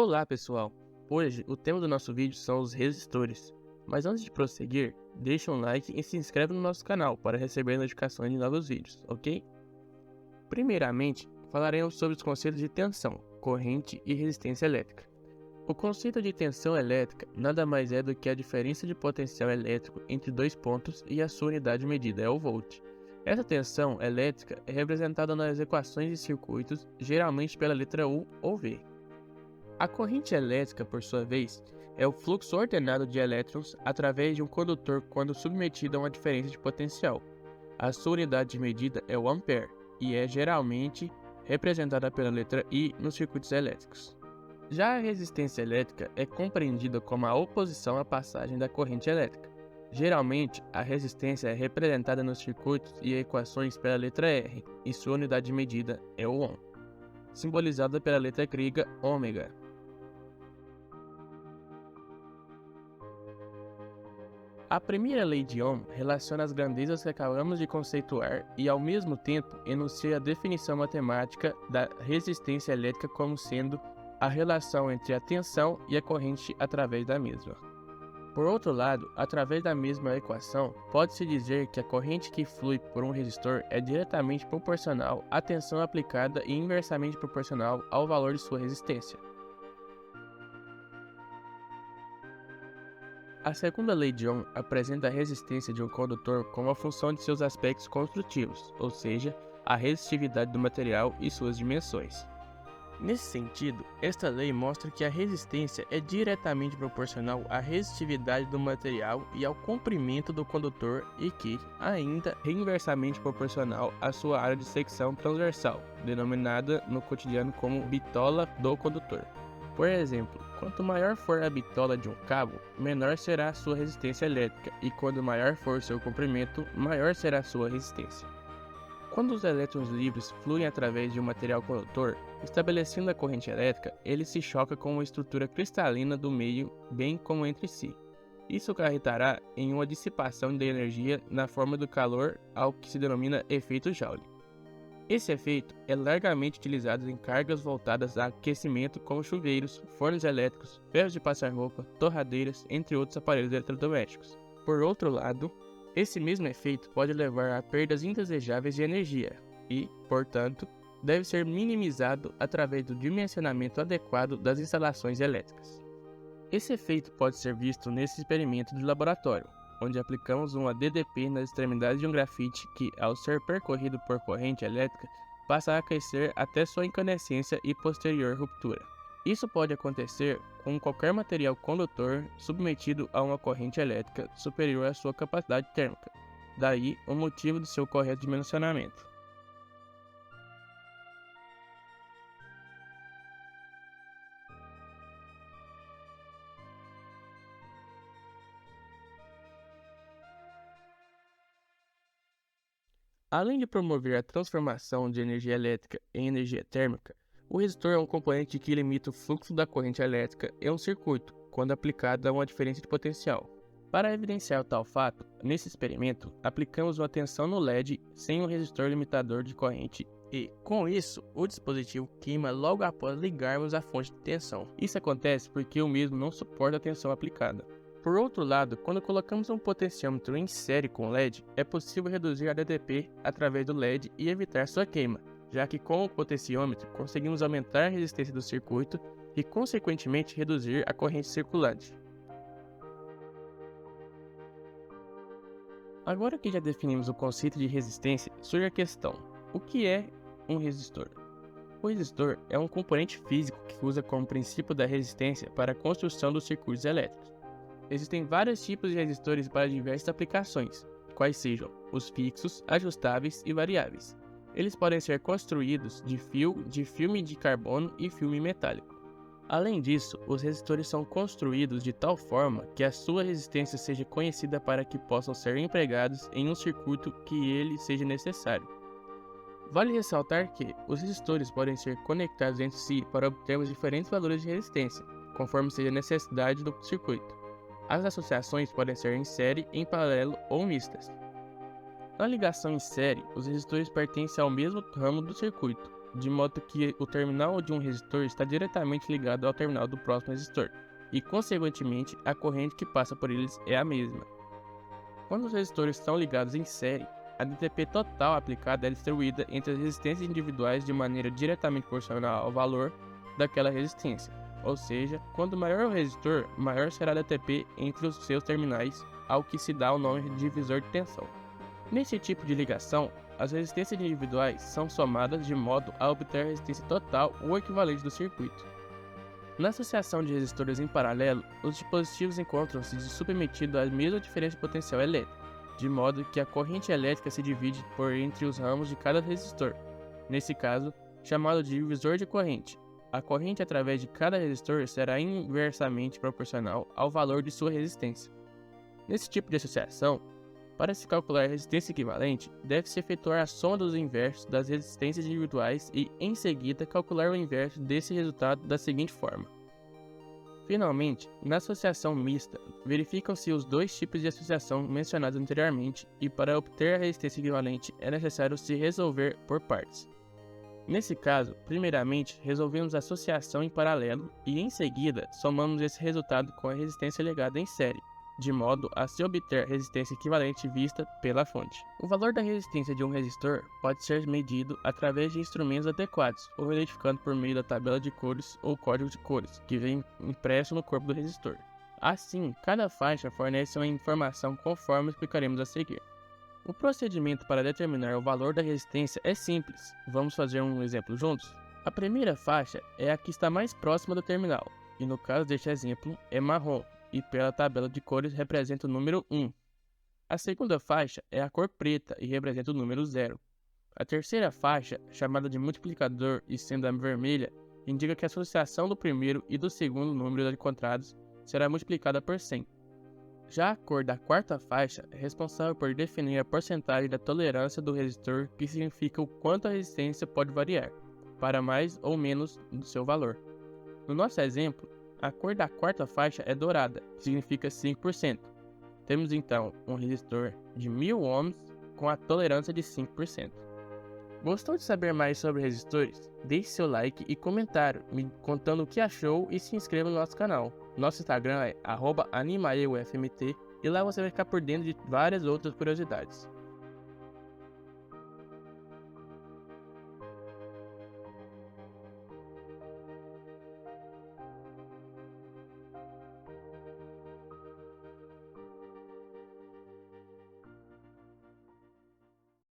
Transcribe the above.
Olá pessoal, hoje o tema do nosso vídeo são os resistores, mas antes de prosseguir, deixa um like e se inscreve no nosso canal para receber notificações de novos vídeos, ok? Primeiramente, falaremos sobre os conceitos de tensão, corrente e resistência elétrica. O conceito de tensão elétrica nada mais é do que a diferença de potencial elétrico entre dois pontos e a sua unidade medida é o volt. Essa tensão elétrica é representada nas equações de circuitos, geralmente pela letra U ou V. A corrente elétrica, por sua vez, é o fluxo ordenado de elétrons através de um condutor quando submetido a uma diferença de potencial. A sua unidade de medida é o ampere e é geralmente representada pela letra I nos circuitos elétricos. Já a resistência elétrica é compreendida como a oposição à passagem da corrente elétrica. Geralmente, a resistência é representada nos circuitos e equações pela letra R e sua unidade de medida é o ohm, simbolizada pela letra grega ômega. A primeira lei de Ohm relaciona as grandezas que acabamos de conceituar e, ao mesmo tempo, enuncia a definição matemática da resistência elétrica como sendo a relação entre a tensão e a corrente através da mesma. Por outro lado, através da mesma equação, pode-se dizer que a corrente que flui por um resistor é diretamente proporcional à tensão aplicada e inversamente proporcional ao valor de sua resistência. A segunda lei de Ohm apresenta a resistência de um condutor como a função de seus aspectos construtivos, ou seja, a resistividade do material e suas dimensões. Nesse sentido, esta lei mostra que a resistência é diretamente proporcional à resistividade do material e ao comprimento do condutor e que, ainda, é inversamente proporcional à sua área de secção transversal, denominada no cotidiano como bitola do condutor. Por exemplo, quanto maior for a bitola de um cabo, menor será a sua resistência elétrica e quanto maior for seu comprimento, maior será a sua resistência. Quando os elétrons livres fluem através de um material condutor, estabelecendo a corrente elétrica, ele se choca com uma estrutura cristalina do meio, bem como entre si. Isso acarretará em uma dissipação de energia na forma do calor, ao que se denomina efeito Joule. Esse efeito é largamente utilizado em cargas voltadas a aquecimento como chuveiros, fornos elétricos, ferros de passar roupa, torradeiras, entre outros aparelhos eletrodomésticos. Por outro lado, esse mesmo efeito pode levar a perdas indesejáveis de energia e, portanto, deve ser minimizado através do dimensionamento adequado das instalações elétricas. Esse efeito pode ser visto nesse experimento de laboratório, onde aplicamos uma DDP nas extremidades de um grafite que, ao ser percorrido por corrente elétrica, passa a aquecer até sua incandescência e posterior ruptura. Isso pode acontecer com qualquer material condutor submetido a uma corrente elétrica superior à sua capacidade térmica, daí o motivo do seu correto dimensionamento. Além de promover a transformação de energia elétrica em energia térmica, o resistor é um componente que limita o fluxo da corrente elétrica em um circuito, quando aplicado a uma diferença de potencial. Para evidenciar tal fato, nesse experimento, aplicamos uma tensão no LED sem um resistor limitador de corrente e, com isso, o dispositivo queima logo após ligarmos a fonte de tensão. Isso acontece porque o mesmo não suporta a tensão aplicada. Por outro lado, quando colocamos um potenciômetro em série com o LED, é possível reduzir a DDP através do LED e evitar sua queima, já que com o potenciômetro conseguimos aumentar a resistência do circuito e, consequentemente, reduzir a corrente circulante. Agora que já definimos o conceito de resistência, surge a questão: o que é um resistor? O resistor é um componente físico que usa como princípio da resistência para a construção dos circuitos elétricos. Existem vários tipos de resistores para diversas aplicações, quais sejam os fixos, ajustáveis e variáveis. Eles podem ser construídos de fio, de filme de carbono e filme metálico. Além disso, os resistores são construídos de tal forma que a sua resistência seja conhecida para que possam ser empregados em um circuito que ele seja necessário. Vale ressaltar que os resistores podem ser conectados entre si para obtermos diferentes valores de resistência, conforme seja a necessidade do circuito. As associações podem ser em série, em paralelo ou mistas. Na ligação em série, os resistores pertencem ao mesmo ramo do circuito, de modo que o terminal de um resistor está diretamente ligado ao terminal do próximo resistor, e consequentemente a corrente que passa por eles é a mesma. Quando os resistores estão ligados em série, a DTP total aplicada é distribuída entre as resistências individuais de maneira diretamente proporcional ao valor daquela resistência, ou seja, quanto maior o resistor, maior será a DTP entre os seus terminais, ao que se dá o nome de divisor de tensão. Nesse tipo de ligação, as resistências individuais são somadas de modo a obter a resistência total ou equivalente do circuito. Na associação de resistores em paralelo, os dispositivos encontram-se submetidos à mesma diferença de potencial elétrico, de modo que a corrente elétrica se divide por entre os ramos de cada resistor, nesse caso, chamado de divisor de corrente. A corrente através de cada resistor será inversamente proporcional ao valor de sua resistência. Nesse tipo de associação, para se calcular a resistência equivalente, deve-se efetuar a soma dos inversos das resistências individuais e, em seguida, calcular o inverso desse resultado da seguinte forma. Finalmente, na associação mista, verificam-se os dois tipos de associação mencionados anteriormente e, para obter a resistência equivalente, é necessário se resolver por partes. Nesse caso, primeiramente, resolvemos a associação em paralelo e, em seguida, somamos esse resultado com a resistência ligada em série, de modo a se obter a resistência equivalente vista pela fonte. O valor da resistência de um resistor pode ser medido através de instrumentos adequados ou identificando por meio da tabela de cores ou código de cores, que vem impresso no corpo do resistor. Assim, cada faixa fornece uma informação conforme explicaremos a seguir. O procedimento para determinar o valor da resistência é simples. Vamos fazer um exemplo juntos? A primeira faixa é a que está mais próxima do terminal, e no caso deste exemplo é marrom, e pela tabela de cores representa o número 1. A segunda faixa é a cor preta e representa o número 0. A terceira faixa, chamada de multiplicador e sendo a vermelha, indica que a associação do primeiro e do segundo número encontrados será multiplicada por 100. Já a cor da quarta faixa é responsável por definir a porcentagem da tolerância do resistor, que significa o quanto a resistência pode variar, para mais ou menos do seu valor. No nosso exemplo, a cor da quarta faixa é dourada, que significa 5%. Temos então um resistor de 1000 ohms com a tolerância de 5%. Gostou de saber mais sobre resistores? Deixe seu like e comentário me contando o que achou e se inscreva no nosso canal. Nosso Instagram é @animaeufmt e lá você vai ficar por dentro de várias outras curiosidades.